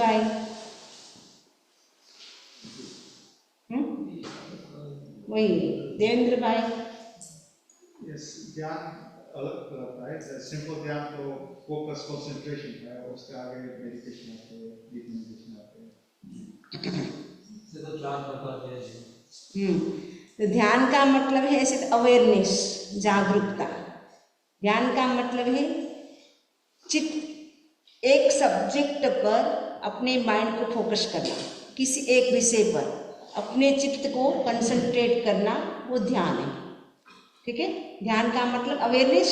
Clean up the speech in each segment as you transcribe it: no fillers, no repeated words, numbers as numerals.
भाई? वही देवेंद्र भाई? यस, ध्यान अलग रहता है। सिंपल ध्यान तो फोकस कंसंट्रेशन है, उसके आगे मेडिटेशन आते हैं, डीप मेडिटेशन आते हैं। तो चार प्रकार के तो ध्यान का मतलब है सिर्फ अवेयरनेस, जागरूकता। ध्यान का मतलब है चित्त एक सब्जेक्ट पर अपने माइंड को फोकस करना, किसी एक विषय पर अपने चित्त को कंसंट्रेट करना, वो ध्यान है। ठीक है, ध्यान का मतलब अवेयरनेस।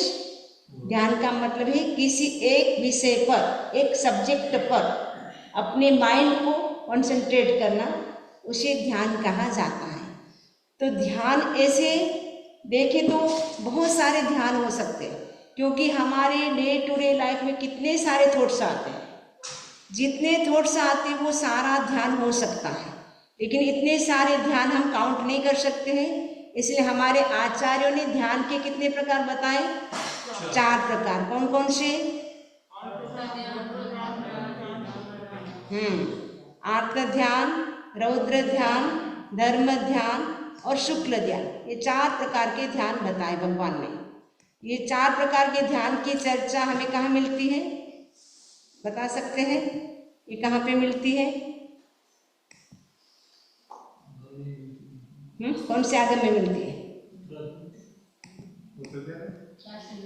ध्यान का मतलब है किसी एक विषय पर, एक सब्जेक्ट पर अपने माइंड को कंसंट्रेट करना, उसे ध्यान कहा जाता है। तो ध्यान ऐसे देखें तो बहुत सारे ध्यान हो सकते हैं, क्योंकि हमारे डे टू डे लाइफ में कितने सारे थॉट्स आते हैं। जितने थॉट्स आते हैं वो सारा ध्यान हो सकता है, लेकिन इतने सारे ध्यान हम काउंट नहीं कर सकते हैं। इसलिए हमारे आचार्यों ने ध्यान के कितने प्रकार बताए? 4 प्रकार। कौन कौन से? आर्त ध्यान, रौद्र ध्यान, धर्म ध्यान और शुक्ल ध्यान। ये 4 प्रकार के ध्यान बताए भगवान ने। ये 4 प्रकार के ध्यान की चर्चा हमें कहाँ मिलती है? बता सकते हैं ये कहाँ पे मिलती है? कौन से आगम में मिलती है?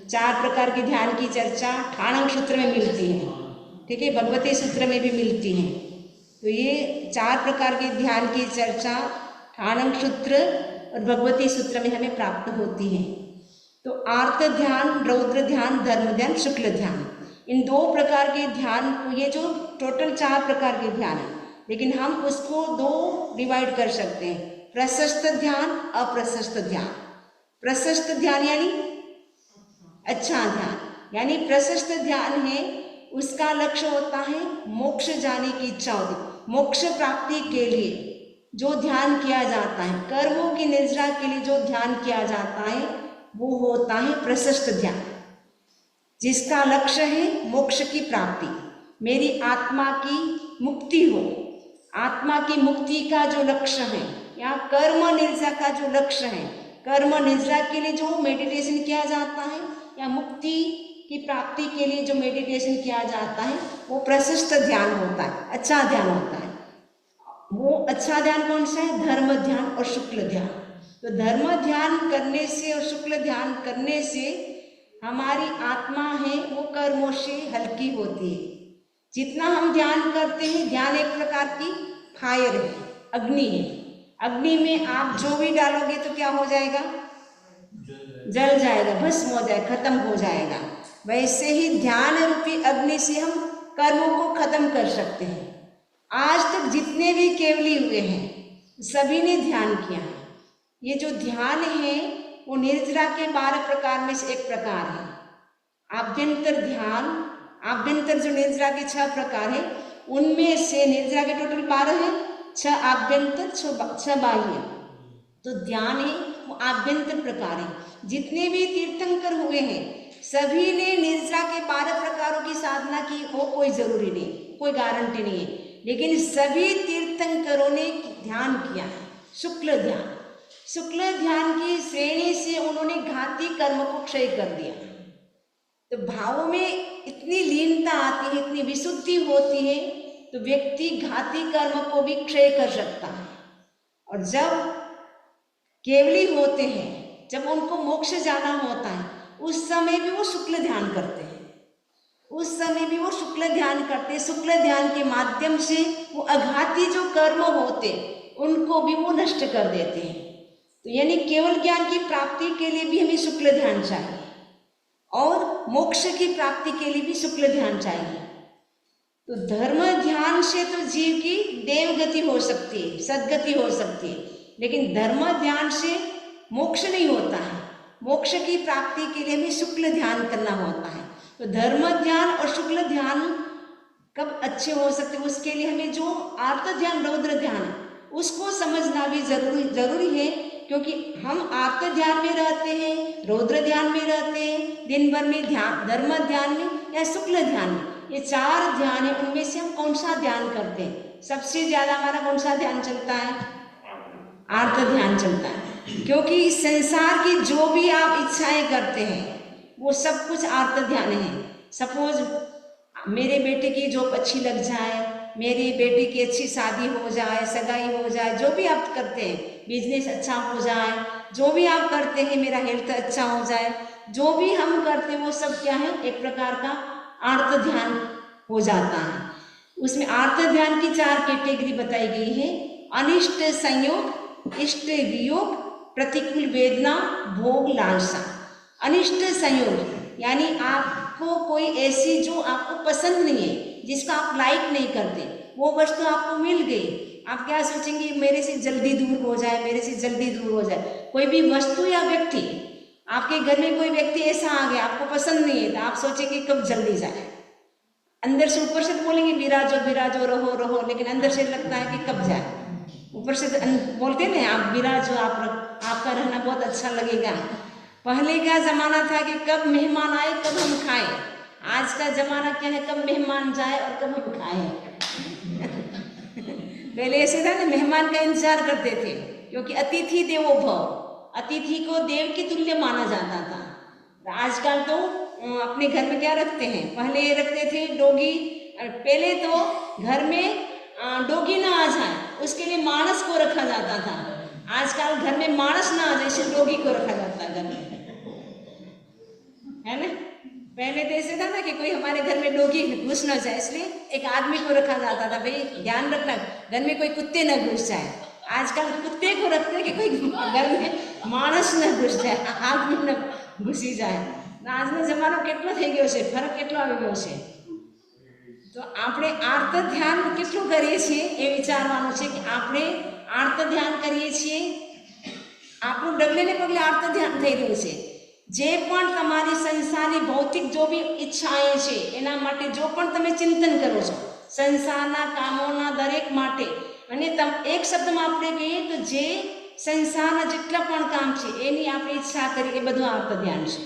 4 प्रकार के ध्यान की चर्चा ठाणक सूत्र में मिलती है। ठीक है, भगवती सूत्र में भी मिलती है। तो ये 4 प्रकार के ध्यान की चर्चा ठाणक सूत्र और भगवती सूत्र में हमें प्राप्त होती है। तो आर्त ध्यान, रौद्र ध्यान, धर्म ध्यान, शुक्ल ध्यान, इन 2 प्रकार के ध्यान, ये जो टोटल 4 प्रकार के ध्यान है, लेकिन हम उसको 2 डिवाइड कर सकते हैं, प्रशस्त ध्यान, अप्रशस्त ध्यान। प्रशस्त ध्यान यानी अच्छा ध्यान, यानी प्रशस्त ध्यान है उसका लक्ष्य होता है मोक्ष जाने की इच्छा होती, मोक्ष प्राप्ति के लिए जो ध्यान किया जाता है, कर्मों की निर्जरा के लिए जो ध्यान किया जाता है, वो होता है प्रशस्त ध्यान, जिसका लक्ष्य है मोक्ष की प्राप्ति, मेरी आत्मा की मुक्ति हो। आत्मा की मुक्ति का जो लक्ष्य है, या कर्म निर्जरा का जो लक्ष्य है, कर्म निर्जरा के लिए जो मेडिटेशन किया जाता है, या मुक्ति की प्राप्ति के लिए जो मेडिटेशन किया जाता है, वो प्रशस्त ध्यान होता है, अच्छा ध्यान होता है। वो अच्छा ध्यान कौन सा है? धर्म ध्यान और शुक्ल ध्यान। तो धर्म ध्यान करने से और शुक्ल ध्यान करने से हमारी आत्मा है वो कर्मों से हल्की होती है। जितना हम ध्यान करते हैं, ध्यान एक प्रकार की फायर है, अग्नि है। अग्नि में आप जो भी डालोगे तो क्या हो जाएगा? जल जाएगा, भस्म हो जाएगा, खत्म हो जाएगा। वैसे ही ध्यान रूपी अग्नि से हम कर्मों को खत्म कर सकते हैं। आज तक जितने भी केवली हुए हैं, सभी ने ध्यान किया है। ये जो ध्यान है वो निर्जरा के 12 प्रकार में से एक प्रकार है। आभ्यंतर ध्यान, आभ्यंतर जो निर्जरा के 6 प्रकार है, उनमें से निर्जरा के टोटल 12 है, 6 आभ्यंतर, 6 बाह्य। तो ध्यान है वो आभ्यंतर प्रकार है। जितने भी तीर्थंकर हुए हैं, सभी ने निर्जरा के 12 प्रकारों की साधना की हो, कोई जरूरी नहीं, कोई गारंटी नहीं है, लेकिन सभी तीर्थंकरों ने ध्यान किया है, शुक्ल ध्यान। शुक्ल ध्यान की श्रेणी से उन्होंने घाती कर्म को क्षय कर दिया। तो भावों में इतनी लीनता आती है, इतनी विशुद्धि होती है, तो व्यक्ति घाती कर्म को भी क्षय कर सकता है। और जब केवली होते हैं, जब उनको मोक्ष जाना होता है, उस समय भी वो शुक्ल ध्यान करते हैं। उस समय भी वो शुक्ल ध्यान करते हैं। शुक्ल ध्यान के माध्यम से वो अघाती जो कर्म होते उनको भी वो नष्ट कर देते हैं। तो यानी केवल ज्ञान की प्राप्ति के लिए भी हमें शुक्ल ध्यान चाहिए, और मोक्ष की प्राप्ति के लिए भी शुक्ल ध्यान चाहिए। तो धर्म ध्यान से तो जीव की देवगति हो सकती है, सद्गति हो सकती है, लेकिन धर्म ध्यान से मोक्ष नहीं होता है। मोक्ष की प्राप्ति के लिए हमें शुक्ल ध्यान करना होता है। तो धर्म ध्यान और शुक्ल ध्यान कब अच्छे हो सकते, उसके लिए हमें जो आर्त ध्यान, रौद्र ध्यान, उसको समझना भी जरूरी है, क्योंकि हम आर्त ध्यान में रहते हैं, रौद्र ध्यान में रहते हैं, दिन भर में ध्यान, धर्म ध्यान में या शुक्ल ध्यान में, ये 4 ध्यान है, उनमें से हम कौन सा ध्यान करते हैं? सबसे ज्यादा हमारा कौन सा ध्यान चलता है? आर्त ध्यान चलता है, क्योंकि इस संसार की जो भी आप इच्छाएं करते हैं वो सब कुछ आर्त ध्यान है। सपोज मेरे बेटे की जॉब अच्छी लग जाए, मेरी बेटी की अच्छी शादी हो जाए, सगाई हो जाए, जो भी आप करते हैं, बिजनेस अच्छा हो जाए, जो भी आप करते हैं, मेरा हेल्थ अच्छा हो जाए, जो भी हम करते हैं वो सब क्या है? एक प्रकार का आर्त ध्यान हो जाता है। उसमें आर्त ध्यान की 4 कैटेगरी बताई गई है। अनिष्ट संयोग, इष्ट वियोग, प्रतिकूल वेदना, भोग लालसा। अनिष्ट संयोग यानी आपको कोई ऐसी जो आपको पसंद नहीं है, जिसका आप लाइक नहीं करते, वो वस्तु आपको मिल गई, आप क्या सोचेंगे? मेरे से जल्दी दूर हो जाए, मेरे से जल्दी दूर हो जाए। कोई भी वस्तु या व्यक्ति, आपके घर में कोई व्यक्ति ऐसा आ गया, आपको पसंद नहीं है, तो आप सोचेंगे कब जल्दी जाए। अंदर से ऊपर से बोलेंगे विराजो विराजो, रहो रहो, लेकिन अंदर से लगता है कि कब जाए। ऊपर से बोलते ना आप विराजो, आपका रहना बहुत अच्छा लगेगा। पहले का जमाना था कि कब मेहमान आए कब हम खाएं, आज का जमाना क्या है? कब मेहमान जाए और कब हम खाएं। पहले ऐसे था ना, मेहमान का इंतजार करते थे, क्योंकि अतिथि देवो भव, अतिथि को देव की तुल्य माना जाता था। आजकल तो अपने घर में क्या रखते हैं? पहले ये रखते थे डोगी, पहले तो घर में डोगी ना आ जाए उसके लिए मानस को रखा जाता था। आजकल घर में मानस ना आ जाए इसलिए डोगी को रखा जाता है घर में, है ना। पहले तो ऐसे था ना कि कोई हमारे घर में डोगी घुस न जाए, इसलिए एक आदमी को रखा जाता था, भाई ध्यान रखना घर में कोई कुत्ते न घुस जाए। आजकल कुत्ते को रखते कि कोई घर में मानस न घुस जाए, आदमी न घुसी जाए। આજનો જમાનો કેટલો થઈ ગયો છે, ફરક કેટલો આવી ગયો છે। તો આપણે આર્ત ધ્યાન કેટલું કરીએ છીએ એ વિચારવાનું છે કે આપણે આર્ત ધ્યાન કરીએ છીએ, આપણું ડગલે ને પગલે આર્ત ધ્યાન થઈ રહ્યું છે। જે પણ તમારી સંસારની ભૌતિક જો બી ઈચ્છાએ છે એના માટે જો પણ તમે ચિંતન કરો છો, સંસારના કામોના દરેક માટે, અને એક શબ્દમાં આપણે કહીએ તો જે સંસારના જેટલા પણ કામ છે એની આપણે ઈચ્છા કરી, એ બધું આર્ત ધ્યાન છે।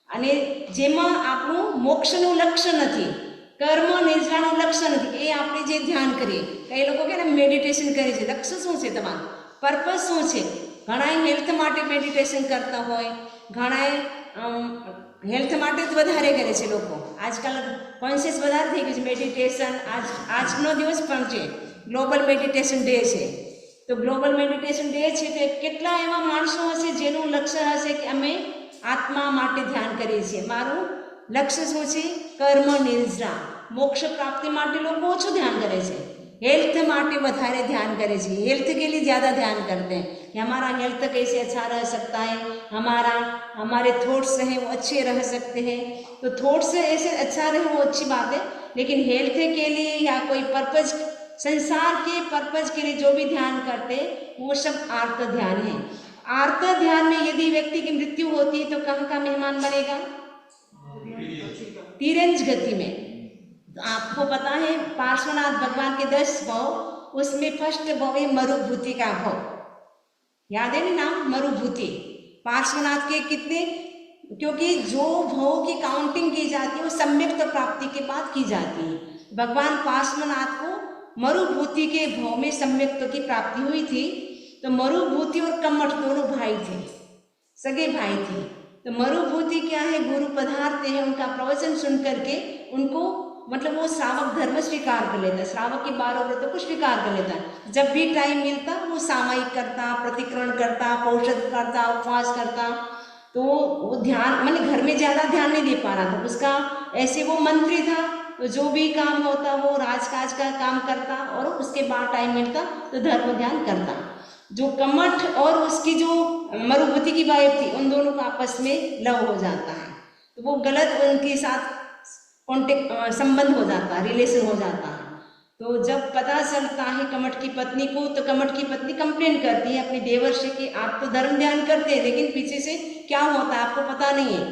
અને જેમાં આપણું મોક્ષનું લક્ષ્ય નથી, કર્મ નિર્જરાનું લક્ષ્ય નથી, એ આપણે જે ધ્યાન કરીએ, કઈ લોકો કે મેડિટેશન કરે છે, લક્ષ્ય શું છે તમારું, પર્પઝ શું છે? ઘણા હેલ્થ માટે મેડિટેશન કરતા હોય, ઘણા હેલ્થ માટે જ વધારે કરે છે લોકો। આજકાલ કોન્શિયસ વધારે થઈ ગયું છે મેડિટેશન। આજનો દિવસ પણ છે ગ્લોબલ મેડિટેશન ડે છે, તો ગ્લોબલ મેડિટેશન ડે છે તો કેટલા એવા માણસો હશે જેનું લક્ષ્ય હશે કે અમે આત્મા માટે ધ્યાન કરીએ છીએ, મારું લક્ષ્ય શું છે? કર્મ નિર્જરા, મોક્ષ પ્રાપ્તિ માટે લોકો ઓછું ધ્યાન કરે છે, हेल्थ माटे વધારે ध्यान करे छे, हेल्थ के लिए ज़्यादा ध्यान करते हैं कि हमारा हेल्थ कैसे अच्छा रह सकता है, हमारे थॉट्स हैं वो अच्छे रह सकते हैं। तो थॉट्स ऐसे अच्छा रहे वो अच्छी बात है, लेकिन हेल्थ के लिए या कोई पर्पज, संसार के पर्पज के लिए जो भी ध्यान करते हैं वो सब आर्त ध्यान है। आर्त ध्यान में यदि व्यक्ति की मृत्यु होती है तो कहाँ का मेहमान बनेगा? तिरंज गति में। तो आपको पता है पार्श्वनाथ भगवान के 10 भाव, उसमें फर्स्ट भाव है मरुभूति का भाव, याद है ना नाम मरुभूति। पार्श्वनाथ के कितने, क्योंकि जो भाव की काउंटिंग की जाती है वो सम्यक्त प्राप्ति के बाद की जाती है। भगवान पार्श्वनाथ को मरुभूति के भाव में सम्यक्त की प्राप्ति हुई थी। तो मरुभूति और कमठ दोनों भाई थे, सगे भाई थे। तो मरुभूति क्या है? गुरु पधारते हैं, उनका प्रवचन सुन करके उनको मतलब वो श्रावक धर्म स्वीकार कर लेता है, श्रावक की 12 व्रतों को स्वीकार कर लेता है। जब भी टाइम मिलता वो सामायिक करता, प्रतिक्रमण करता, पौषध करता, उपवास करता। तो वो ध्यान मैंने घर में ज़्यादा ध्यान नहीं दे पा रहा था, उसका ऐसे वो मंत्री था, तो जो भी काम होता वो राजकाज का काम करता और उसके बाद टाइम मिलता तो धर्म ध्यान करता। जो कमठ और उसकी जो मरुभूति की वाइफ थी, उन दोनों का आपस में लव हो जाता है, तो वो गलत उनके साथ कॉन्टेक्ट संबंध हो जाता है, रिलेशन हो जाता है। तो जब पता चलता है कमठ की पत्नी को, तो कमठ की पत्नी कंप्लेन करती है अपनी देवर से कि आप तो धर्म ध्यान करते हैं लेकिन पीछे से क्या होता है आपको पता नहीं है।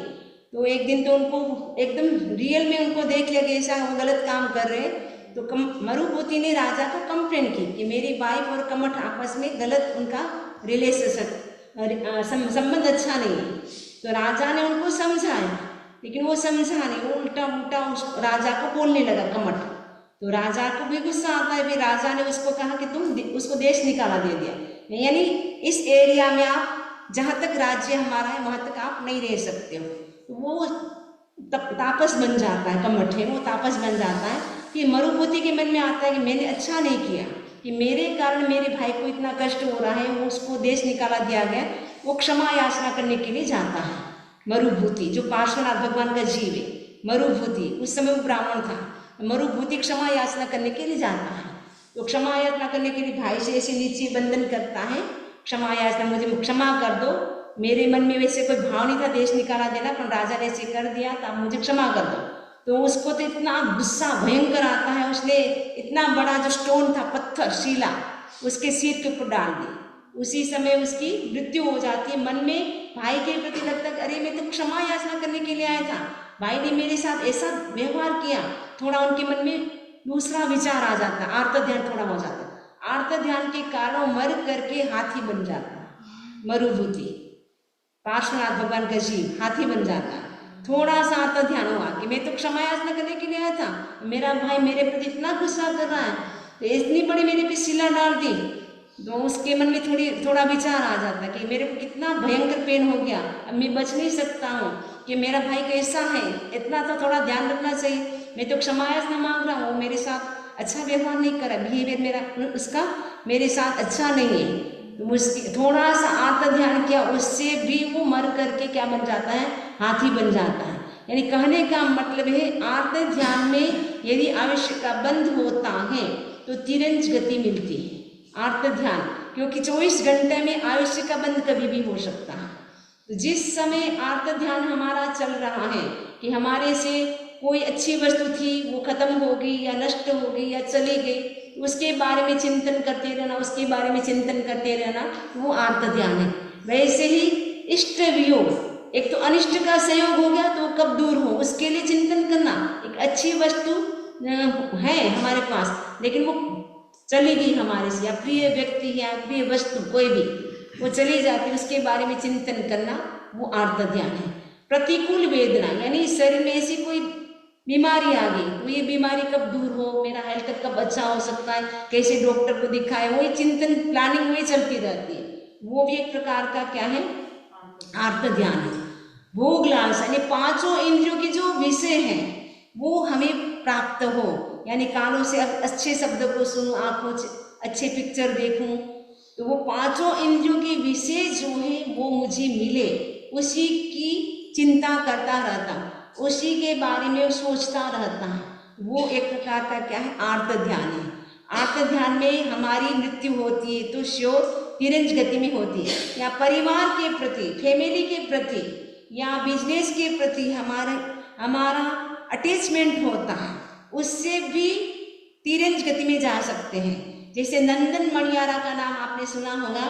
तो एक दिन तो उनको एकदम रियल में उनको देख लिया कि ऐसा वो गलत काम कर रहे हैं। तो मरुभूति ने राजा को कंप्लेन की कि मेरी वाइफ और कमठ आपस में गलत उनका रिलेशन संबंध अच्छा नहीं है। तो राजा ने उनको समझाया लेकिन वो समझा नहीं, वो उल्टा उल्टा उस राजा को बोलने लगा कमठ। तो राजा को भी गुस्सा आता है, फिर राजा ने उसको कहा कि तुम उसको देश निकाला दे दिया, यानी इस एरिया में आप, जहाँ तक राज्य हमारा है वहाँ तक आप नहीं रह सकते हो। तो वो तापस बन जाता है, कमठ है वो तापस बन जाता है। कि मरुभूति के मन में आता है कि मैंने अच्छा नहीं किया, कि मेरे कारण मेरे भाई को इतना कष्ट हो रहा है, वो उसको देश निकाला दिया गया। वो क्षमा याचना करने के लिए जाता है मरुभूति, जो पार्श्वनाथ भगवान का जीव है मरुभूति, उस समय वो ब्राह्मण था। मरुभूति क्षमा याचना करने के लिए जाता है। तो क्षमा याचना करने के लिए भाई से ऐसे नीचे बंधन करता है, क्षमा याचना, मुझे क्षमा कर दो, मेरे मन में वैसे कोई भाव नहीं था देश निकाला देना, पर राजा ने ऐसे कर दिया तो आप मुझे क्षमा कर दो। तो उसको तो इतना गुस्सा भयंकर आता है, उसने इतना बड़ा जो स्टोन था, पत्थर शिला, उसके सिर के ऊपर डाल दी। उसी समय उसकी मृत्यु हो जाती है। मन में भाई के प्रति लगता है अरे मैं तो क्षमा याचना करने के लिए आया था, भाई ने मेरे साथ ऐसा व्यवहार किया। थोड़ा उनके मन में दूसरा विचार आ जाता है, आर्त ध्यान थोड़ा हो जाता है। आर्त ध्यान के कारण मर करके हाथी बन जाता है मरुभूति, पार्श्वनाथ भगवान का जीव हाथी बन जाता है। थोड़ा सा आर्त ध्यान हुआ कि मैं तो क्षमा याचना करने के लिए आया था, मेरा भाई मेरे प्रति इतना गुस्सा कर रहा है, तो इतनी बड़ी मेरे पे शिला डाल दी। तो उसके मन में थोड़ा विचार आ जाता है कि मेरे को कितना भयंकर पेन हो गया, अब मैं बच नहीं सकता हूँ, कि मेरा भाई कैसा है, इतना तो थोड़ा ध्यान रखना चाहिए। मैं तो क्षमा याचना मांग रहा हूँ, मेरे साथ अच्छा व्यवहार नहीं करा, बिहेवियर मेरा उसका मेरे साथ अच्छा नहीं है। तो मुझे थोड़ा सा आत्म ध्यान किया, उससे भी वो मर करके क्या बन जाता है, हाथी बन जाता है। यानी कहने का मतलब है आत्म ध्यान में यदि आयुष्य का बंध होता है तो तिरंज गति मिलती है। आत्म ध्यान, क्योंकि 24 घंटे में आयुष्य का बंध कभी भी हो सकता है। तो जिस समय आत्म ध्यान हमारा चल रहा है कि हमारे से कोई अच्छी वस्तु थी वो खत्म हो गई या नष्ट हो गई या चली गई, उसके बारे में चिंतन करते रहना, उसके बारे में चिंतन करते रहना, वो आर्त ध्यान है। वैसे ही इष्ट वियोग, एक तो अनिष्ट का संयोग हो गया तो कब दूर हो उसके लिए चिंतन करना। एक अच्छी वस्तु है हमारे पास लेकिन वो चली गई हमारे से, या प्रिय व्यक्ति या प्रिय वस्तु कोई भी वो चली जाती, उसके बारे में चिंतन करना, वो आर्त ध्यान है। प्रतिकूल वेदना, यानी शरीर में ऐसी कोई बीमारी आ गई तो ये बीमारी कब दूर हो, मेरा हेल्थ कब अच्छा हो सकता है, कैसे डॉक्टर को दिखाए, वही चिंतन प्लानिंग वही चलती रहती है। वो भी एक प्रकार का क्या है, आर्त ध्यान है। भोग लालसा, यानी पांचों इंद्रियों के जो विषय हैं वो हमें प्राप्त हो, यानी कानों से अच्छे शब्द को सुनूं, आंखों से अच्छे पिक्चर देखूं, तो वो पांचों इंद्रियों के विषय जो है वो मुझे मिले, उसी की चिंता करता रहता, उसी के बारे में सोचता रहता है, वो एक प्रकार का क्या है, आर्त ध्यान है। आर्त ध्यान में हमारी मृत्यु होती है तो श्योर तिरंज गति में होती है, या परिवार के प्रति, फैमिली के प्रति या बिजनेस के प्रति हमारा अटैचमेंट होता है, उससे भी तिरंज गति में जा सकते हैं। जैसे नंदन मणियारा का नाम आपने सुना होगा,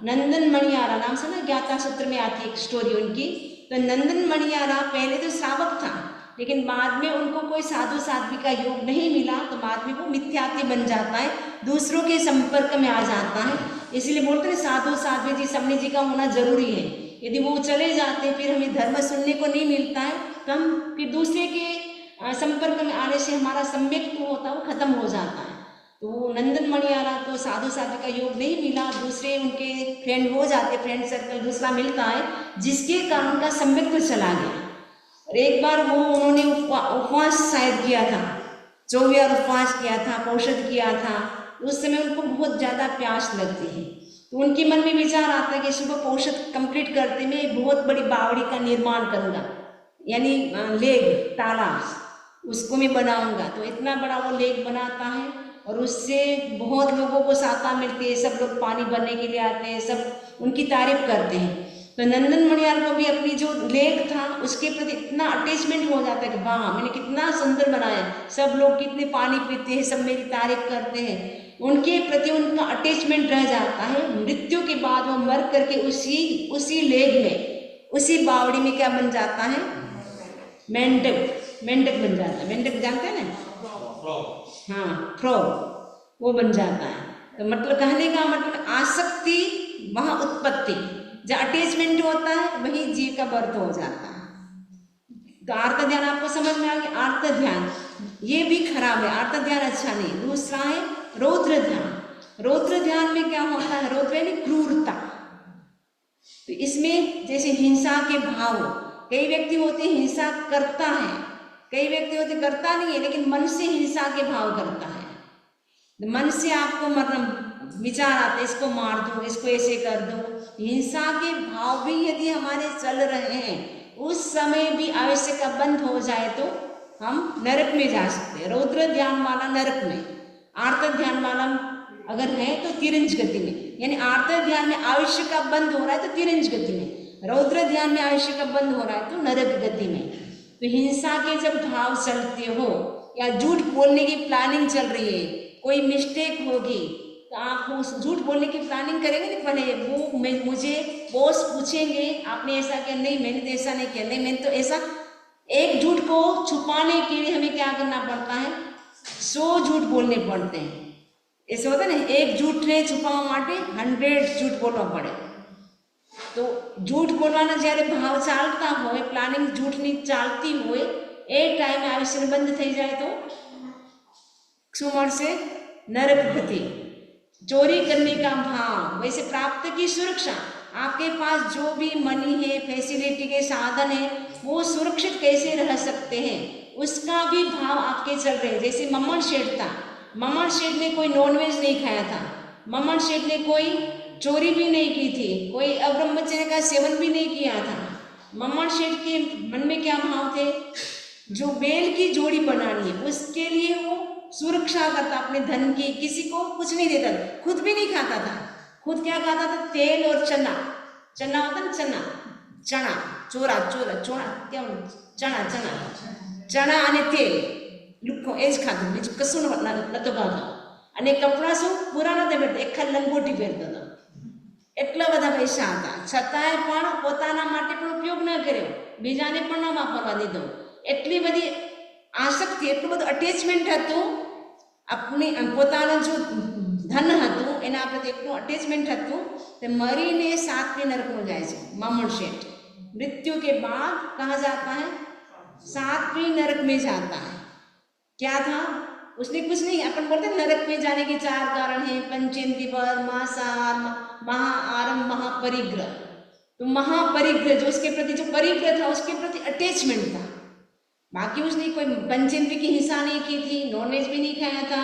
नंदन मणियारा नाम सुना, ज्ञाता सूत्र में आती है एक स्टोरी उनकी। तो नंदन मणियारा पहले तो श्रावक था, लेकिन बाद में उनको कोई साधु साध्वी का योग नहीं मिला, तो बाद में वो मिथ्यात्व बन जाता है, दूसरों के संपर्क में आ जाता है। इसलिए बोलते हैं साधु साध्वी जी, समणी जी का होना जरूरी है। यदि वो चले जाते हैं फिर हमें धर्म सुनने को नहीं मिलता है, तो हम फिर दूसरे के संपर्क में आने से हमारा सम्यक तो होता है वो खत्म हो जाता है। तो नंदन मणियारा को साधु साध्वी का योग नहीं मिला, दूसरे उनके फ्रेंड हो जाते, फ्रेंड सर्कल दूसरा मिलता है, जिसके कारण उनका सम्यक तो चला गया। और एक बार वो उन्होंने उपवास शायद किया था, 24 उपवास किया था, पौषध किया था, उस समय उनको बहुत ज़्यादा प्यास लगती है। तो उनके मन में विचार आता है कि सुबह पौषध कंप्लीट करते मैं बहुत बड़ी बावड़ी का निर्माण करूँगा, यानी लेग तालाब उसको मैं बनाऊंगा। तो इतना बड़ा वो लेग बनाता है और उससे बहुत लोगों को सहायता मिलती है, सब लोग पानी भरने के लिए आते हैं, सब उनकी तारीफ करते हैं। तो नंदन मणियार को भी अपनी जो लेग था उसके प्रति इतना अटैचमेंट हो जाता है कि वाह मैंने कितना सुंदर बनाया, सब लोग कितने पानी पीते हैं, सब मेरी तारीफ करते हैं, उनके प्रति उनका अटैचमेंट रह जाता है। मृत्यु के बाद वो मर करके उसी लेग में, उसी बावड़ी में क्या बन जाता है, मेंढक बन जाता है। मेंढक जानते हैं ना, हाँ, फ्रॉग, वो बन जाता है। तो मतलब कहने का मतलब आसक्ति वहाँ उत्पत्ति, जहाँ अटैचमेंट होता है वहीं जीव का बर्थ हो जाता है। तो आर्त ध्यान आपको समझ में आ गया। आर्त ध्यान ये भी खराब है, आर्त ध्यान अच्छा नहीं। दूसरा है रौद्र ध्यान। रौद्र ध्यान में क्या होता है? रौद्र यानी क्रूरता। तो इसमें जैसे हिंसा के भाव, कई व्यक्ति होते हैं हिंसा करता है, कई व्यक्ति होते करता नहीं है लेकिन मन से हिंसा के भाव करता है। मन से आपको विचार आते इसको मार दो, इसको ऐसे कर दो। हिंसा के भाव भी यदि हमारे चल रहे हैं, उस समय भी आवश्यक का बंद हो जाए तो हम नरक में जा सकते हैं। रौद्र ध्यान वाला नरक में, आर्त ध्यान वाला अगर है तो तिरंज गति में। यानी आर्त ध्यान में आवश्यक का बंद हो रहा है तो तिरंज गति में, रौद्र ध्यान में आवश्यक का बंद हो रहा है तो नरक गति में। तो हिंसा के जब भाव चलते हो या झूठ बोलने की प्लानिंग चल रही है, कोई मिस्टेक होगी तो आप उस झूठ बोलने की प्लानिंग करेंगे नहीं, पहले वो मुझे बॉस पूछेंगे आपने ऐसा किया, नहीं मैंने तो ऐसा नहीं किया, नहीं मैंने तो ऐसा। एक झूठ को छुपाने के लिए हमें क्या करना पड़ता है? 100 झूठ बोलने पड़ते हैं। ऐसे होता है ना, एक झूठ ने छुपावा माटे 100 झूठ बोलवा पड़े। तो झूठ बोलवाना જ્યારે ભાવ ચાલતા હોય, પ્લાનિંગ झूठની ચાલતી હોય, એ ટાઈમે આયુષ્ય બંધ થઈ જાય તો શું મળશે? नरक गति। चोरी करने का भाव, वैसे प्राप्त की सुरक्षा, आपके पास जो भी मनी है, फैसिलिटी के साधन है, वो सुरक्षित कैसे रह सकते हैं उसका भी भाव आपके चल रहे हैं। जैसे मम्मन शेठ था, मम्मन शेठ ने कोई नॉनवेज नहीं खाया था, मम्मन शेठ ने कोई चोरी भी नहीं की थी, कोई अब्रह्मचर्य का सेवन भी नहीं किया था। मम्मन शेठ के मन में क्या भाव थे? जो बैल की जोड़ी बनानी है उसके लिए वो सुरक्षा करता अपने धन की, किसी को कुछ नहीं देता, खुद भी नहीं खाता था। खुद क्या खाता था? तेल और चना। चना होता ना, चना, चना चोरा चोरा चोरा क्या चना चना चना અને તેલ લુખો એ જ ખાધું, બીજું કશું નતો ખાતો। અને કપડાં શું પૂરા નતા પહેરતા, એક ખાલી લંગોટી પહેરતો હતો। એટલા બધા પૈસા હતા છતાંય પણ પોતાના માટે પણ ઉપયોગ ન કર્યો, બીજાને પણ ન વાપરવા દીધો। એટલી બધી આસક્તિ, એટલું બધું અટેચમેન્ટ હતું अपनी પોતાનું जो ધન હતું એના પ્રત્યે એટલું અટેચમેન્ટ હતું તે મરીને 7મી નરકમાં જાય છે। મામણ શેઠ मृत्यु के बाद कहाँ जाता है? 7वीं नरक में जाता है। क्या था? उसने कुछ नहीं, अपन बोलते नरक में जाने के 4 कारण हैं, पंचेंद्रिय, मांसाहार, महाआरम, महापरिग्रह। तो महापरिग्रह जो उसके प्रति जो परिग्रह था उसके प्रति अटैचमेंट था। बाकी उसने कोई पंचेंद्रिय की हिंसा नहीं की थी, नॉनवेज भी नहीं खाया था,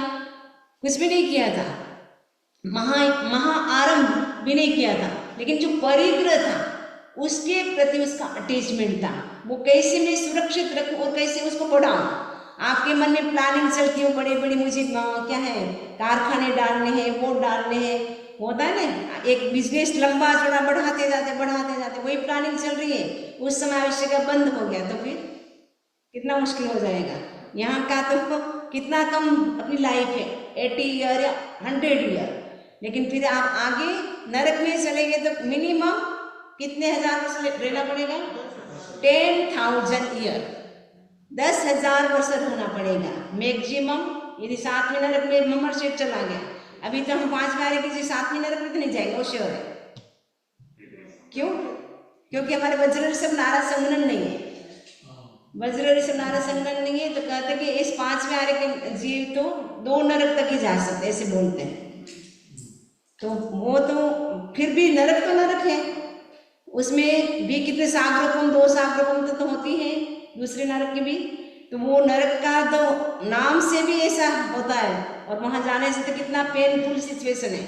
कुछ भी नहीं किया था, महाआरंभ भी नहीं किया था, लेकिन जो परिग्रह था उसके प्रति उसका अटैचमेंट था। वो कैसे मैं सुरक्षित रखूं और कैसे उसको बढ़ाऊं। आपके मन में प्लानिंग चलती हो, बड़े बड़े मुझे क्या है कारखाने डालने हैं, वो डालने हैं, होता है ना, एक बिजनेस लंबा चौड़ा बढ़ाते जाते वही प्लानिंग चल रही है। उस समय आवश्यक बंद हो गया तो फिर कितना मुश्किल हो जाएगा। यहाँ का तो कितना कम अपनी लाइफ है, 80 ईयर या 100 ईयर, लेकिन फिर आप आगे नरक में चले गए तो मिनिमम कितने हजार वर्ष रहना पड़ेगा? 10,000 ईयर, 10,000 वर्ष होना पड़ेगा मैक्सिमम। यदि 7वीं नरक में मम्मर शेठ चला गया, अभी तो हम 5 बार किसी 7वीं नरक में तो नहीं जाएंगे, वो श्योर है। क्यों? क्योंकि हमारे वज्र ऋषभ नारा संगनन नहीं है, वज्र ऋषभ नारा संगनन नहीं है, तो कहते कि इस 5वें आर्य के जीव तो 2 नरक तक ही जा सकते, ऐसे बोलते हैं। तो वो तो फिर भी नरक तो नरक है, उसमें भी कितने सागरोपम, 2 सागरोपम तो होती है दूसरे नरक की भी। तो वो नरक का तो नाम से भी ऐसा होता है, और वहां जाने से तो कितना पेनफुल सिचुएशन है।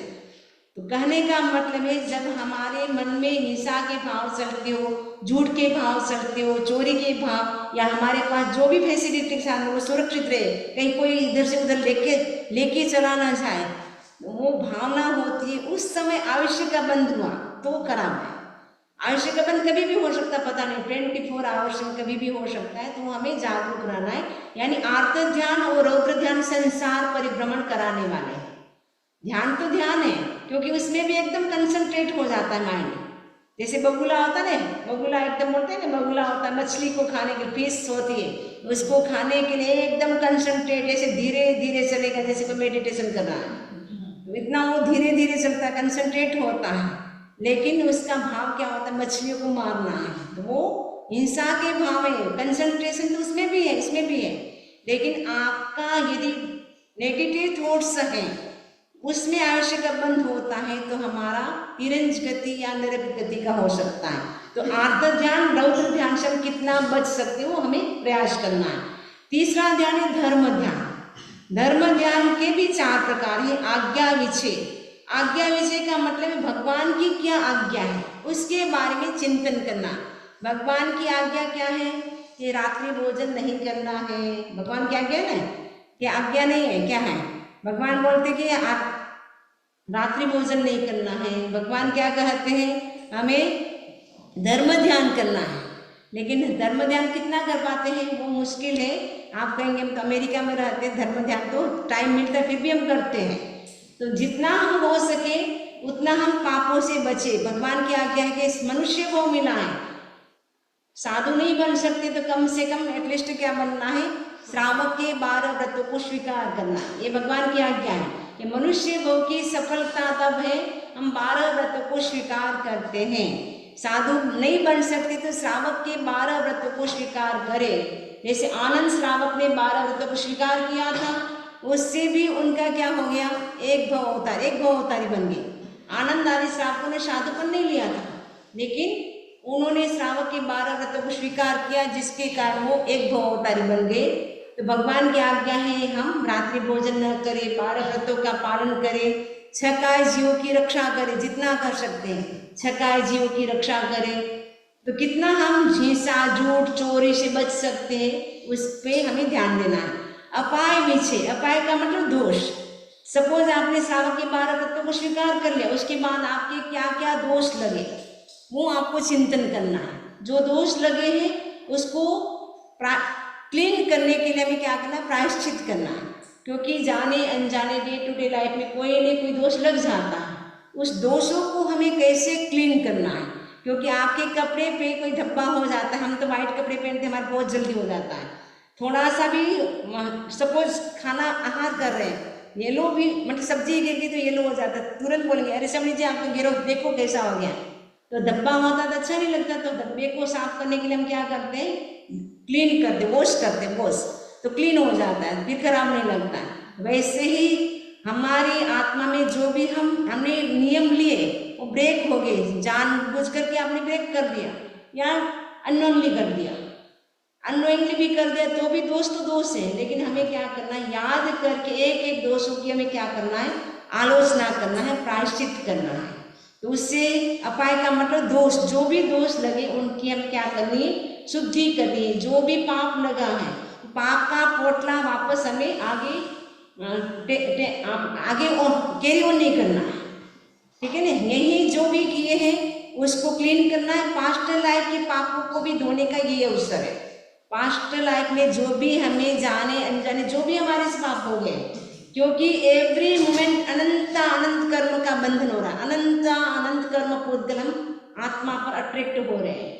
तो कहने का मतलब है जब हमारे मन में हिंसा के भाव चलते हो, झूठ के भाव चलते हो, चोरी के भाव, या हमारे पास जो भी फैसिलिटी के साथ वो सुरक्षित रहे, कहीं कोई इधर से उधर लेके चला ना जाए, वो भावना होती है, उस समय आवश्यक का बंद हुआ तो खराब है। आवश्यक का बंद कभी भी हो सकता, पता नहीं 24 आवर्स में कभी भी हो सकता है। तो हमें जागरूक रहना है। यानी आर्त ध्यान और रौद्र ध्यान संसार परिभ्रमण कराने वाले हैं। ध्यान तो ध्यान है, क्योंकि उसमें भी एकदम कंसंट्रेट हो जाता है माइंड। जैसे बगुला होता है ना, बगुला एकदम बोलते हैं ना, बगुला होता है मछली को खाने के, फिश होती है, उसको खाने के लिए एकदम कंसंट्रेट, जैसे धीरे धीरे चलेगा, जैसे कोई मेडिटेशन कर रहा है, तो इतना वो धीरे धीरे चलता है, कंसंट्रेट होता है। लेकिन उसका भाव क्या होता है? मछलियों को मारना है, तो वो हिंसा के भाव में कंसंट्रेशन तो उसमें भी है, इसमें भी है, लेकिन आपका यदि नेगेटिव थॉट्स हैं उसमें आवश्यक बंध होता है तो हमारा तिरंज गति या नरक गति का हो सकता है। तो आर्त ध्यान रौद्र ध्यान से हम कितना बच सकते हो हमें प्रयास करना है। तीसरा ध्यान है धर्म ध्यान। धर्म ध्यान के भी 4 प्रकार है। आज्ञा विषय, आज्ञा विषय का मतलब है भगवान की क्या आज्ञा है उसके बारे में चिंतन करना। भगवान की आज्ञा क्या है कि रात्रि भोजन नहीं करना है, भगवान की आज्ञा है ना, क्या आज्ञा नहीं है, क्या है, भगवान बोलते कि रात्रि भोजन नहीं करना है। भगवान क्या कहते हैं, हमें धर्म ध्यान करना है, लेकिन धर्म ध्यान कितना कर पाते हैं वो मुश्किल है। आप कहेंगे हम तो अमेरिका में रहते हैं, धर्म ध्यान तो टाइम मिलता है फिर भी हम करते हैं। तो जितना हम हो सके उतना हम पापों से बचे। भगवान की आज्ञा है कि मनुष्य को मिला है, साधु नहीं बन सकते तो कम से कम एटलीस्ट क्या बनना है, श्रावक के 12 व्रतों को स्वीकार करना। ये भगवान की आज्ञा है कि मनुष्य भोग की सफलता तब है हम 12 व्रतों को स्वीकार करते हैं। साधु नहीं बन सकते तो श्रावक के 12 व्रतों को स्वीकार करे। जैसे आनंद श्रावक ने 12 व्रतों को स्वीकार किया था, उससे भी उनका क्या हो गया, एक भव अवतारी बन गए। आनंद आदि श्रावकों ने साधुपन नहीं लिया था, लेकिन उन्होंने श्रावक के 12 व्रतों को स्वीकार किया, जिसके कारण वो एक भव अवतारी बन गए। तो भगवान की आज्ञा है हम रात्रि भोजन न करें, 12 व्रतों का पालन करें, 6 काय जीवों की रक्षा करें, जितना कर सकते हैं 6 काय जीवों की रक्षा करें। तो कितना हम हिंसा झूठ चोरी से बच सकते हैं उस पे हमें ध्यान देना है। अपाय विषय, अपाय का मतलब दोष। सपोज आपने श्रावक के 12 व्रतों को स्वीकार कर लिया, उसके बाद आपके क्या क्या दोष लगे वो आपको चिंतन करना है। जो दोष लगे हैं उसको क्लीन करने के लिए हमें क्या करना है, प्रायश्चित करना है। क्योंकि जाने अनजाने डे टू डे लाइफ में कोई न कोई दोष लग जाता है, उस दोषों को हमें कैसे क्लीन करना है। क्योंकि आपके कपड़े पे कोई धब्बा हो जाता है, हम तो वाइट कपड़े पहनते हैं, हमारा बहुत जल्दी हो जाता है। थोड़ा सा भी सपोज खाना आहार कर रहे हैं, येलो भी मतलब सब्जी गिर गई तो येलो हो जाता है, तुरंत बोलेंगे अरे समझ लीजिए आपको गिरो देखो कैसा हो गया। तो धब्बा होता तो अच्छा नहीं लगता, तो धब्बे को साफ करने के लिए हम क्या करते हैं, क्लीन करते, वॉश करते, वॉश तो क्लीन हो जाता है, फिर खराब नहीं लगता है। वैसे ही हमारी आत्मा में जो भी हमने नियम लिए वो ब्रेक हो गए, जानबूझ करके आपने ब्रेक कर दिया या अननोइंगली कर दिया, अननोइंगली भी कर दिया तो भी दोष तो दोष है। लेकिन हमें क्या करना है, याद करके एक एक दोषों की हमें क्या करना है, आलोचना करना है, प्रायश्चित करना है। तो उससे अपाय का मतलब दोष, जो भी दोष लगे उनकी हम क्या करनी है, शुद्धि करनी है। जो भी पाप लगा है पाप का पोटला वापस हमें आगे और कैरी ऑन नहीं करना है, ठीक है ना। यही जो भी किए हैं उसको क्लीन करना है। पास्ट लाइफ के पापों को भी धोने का ये अवसर है। पास्ट लाइफ में जो भी हमें जाने अनजाने जो भी हमारे से पाप हो गए, क्योंकि एवरी मोमेंट अनंत अनंत कर्म का बंधन हो रहा है, अनंत अनंत कर्म पूर्वक हम आत्मा पर अट्रैक्ट हो रहे हैं।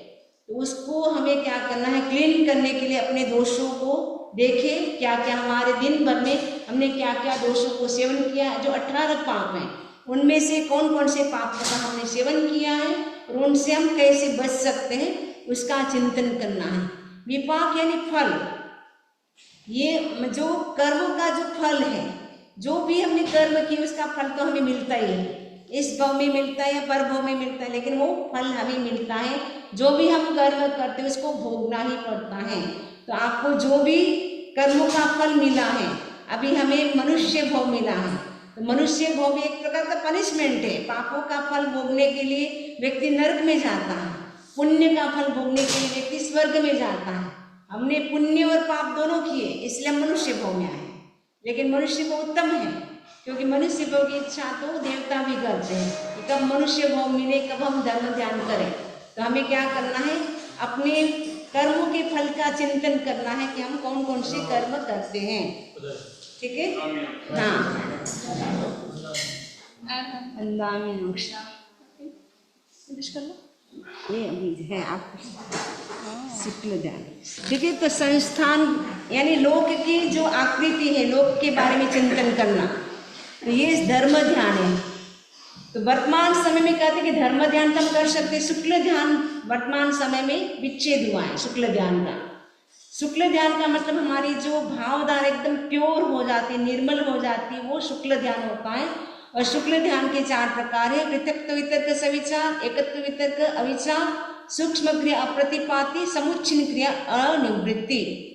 तो उसको हमें क्या करना है, क्लीन करने के लिए अपने दोषों को देखें, क्या क्या हमारे दिन भर में हमने क्या क्या दोषों को सेवन किया। जो 18 पाप हैं उनमें से कौन कौन से पापों का हमने सेवन किया है और उनसे हम कैसे बच सकते हैं उसका चिंतन करना है। विपाक यानी फल, ये जो कर्म का जो फल है, जो भी हमने कर्म किया उसका फल तो हमें मिलता ही है, इस भाव में मिलता है या पर भाव में मिलता है, लेकिन वो फल हमें मिलता है। जो भी हम कर्म करते हैं उसको भोगना ही पड़ता है। तो आपको जो भी कर्मों का फल मिला है, अभी हमें मनुष्य भोग मिला है, तो मनुष्य भोग एक प्रकार का पनिशमेंट है। पापों का फल भोगने के लिए व्यक्ति नरक में जाता है, पुण्य का फल भोगने के लिए व्यक्ति स्वर्ग में जाता है। हमने पुण्य और पाप दोनों किए इसलिए हम मनुष्य भोग में आए, लेकिन मनुष्य भोग उत्तम है, क्योंकि मनुष्य भोग की इच्छा तो देवता भी करते हैं कि कब मनुष्य भोग मिले, कब हम धर्म ध्यान करें। तो हमें क्या करना है, अपने कर्मों के फल का चिंतन करना है कि हम कौन कौन से कर्म करते हैं, ठीक है। हाँ, ये अभी है आप शुक्ल ध्यान, ठीक है। तो संस्थान यानी लोक की जो आकृति है, लोक के बारे में चिंतन करना, तो ये धर्म ध्यान है। तो वर्तमान समय में कहते हैं कि धर्म ध्यान तो हम कर सकते हैं, शुक्ल ध्यान वर्तमान समय में विच्छेद हुआ है शुक्ल ध्यान का। शुक्ल ध्यान का मतलब हमारी जो भावधारा एकदम प्योर हो जाती है, निर्मल हो जाती है, वो शुक्ल ध्यान होता है। और शुक्ल ध्यान के 4 प्रकार है, पृथक्त्व वितर्क सविचार, एकत्व वितर्क अविचार, सूक्ष्म क्रिया अप्रतिपाती, समुच्छिन्न क्रिया अनिवृत्ति।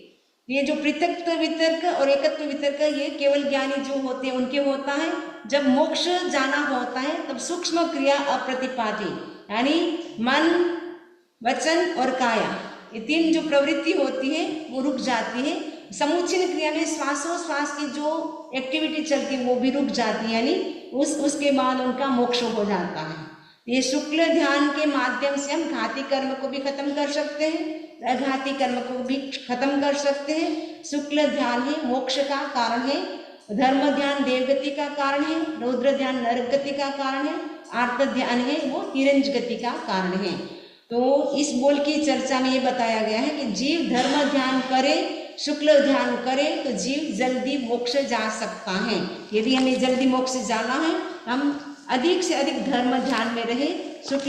ये जो पृथक्त्व वितर्क और एकत्व वितर्क ये केवल ज्ञानी जो होते हैं उनके होता है। जब मोक्ष जाना होता है तब सूक्ष्म क्रिया अप्रतिपाती, यानी मन, वचन और काया, ये 3 जो प्रवृत्ति होती है वो रुक जाती है। समुच्छिन्न क्रिया में श्वासोश्वास की जो एक्टिविटी चलती है वो भी रुक जाती है, यानी उसके बाद उनका मोक्ष हो जाता है। ये शुक्ल ध्यान के माध्यम से हम घाती कर्म को भी खत्म कर सकते हैं, अघाती कर्म को भी खत्म कर सकते हैं। शुक्ल ध्यान ही मोक्ष का कारण है, धर्म ध्यान देवगति का कारण है, रौद्र ध्यान नरक गति का कारण है, आर्त ध्यान है वो तिरंज गति का कारण है। तो इस बोल की चर्चा में ये बताया गया है कि जीव धर्म ध्यान करे, शुक्ल ध्यान करे तो जीव जल्दी मोक्ष जा सकता है। यदि हमें जल्दी मोक्ष जाना है हम अधिक से अधिक धर्म ध्यान में रहे, शुक्ल